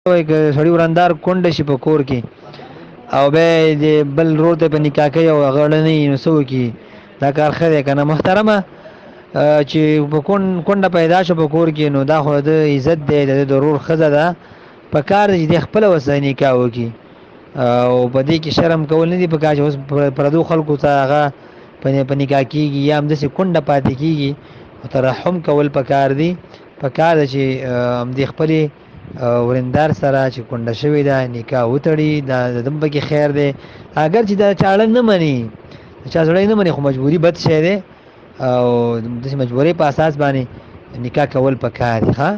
وای که سړی ورندار کونډه شي په کور کې او به د بل رور ته په نکاح کوي او هغه نه نو څه وکړي؟ دا کار ښه دی که نه محترمه؟ چې په کونډه پیدا شو په کور کې نو دا خو د عزت دی، د ضرور ښځه ده، په کار دی چې د خپله ورسره نکاح وکړي او په دې کې شرم کول نه دي په کار چې اوس پردو خلکو ته هغه په نکاح کېږي یا همداسې کونډه پاتې کېږي. ترحم کول په کار دي، په کار ده چې همدې خپلې ورندار سره چې کونډه شوې ده نکاح وتړي، دا د ده پکې خیر دی. اگر چې دا چاړه نه مني، د چا زړه نه مني، خو مجبوري بد شی دی او داسې مجبورۍ په اساس باندې نکاح کول په کار دي. ښه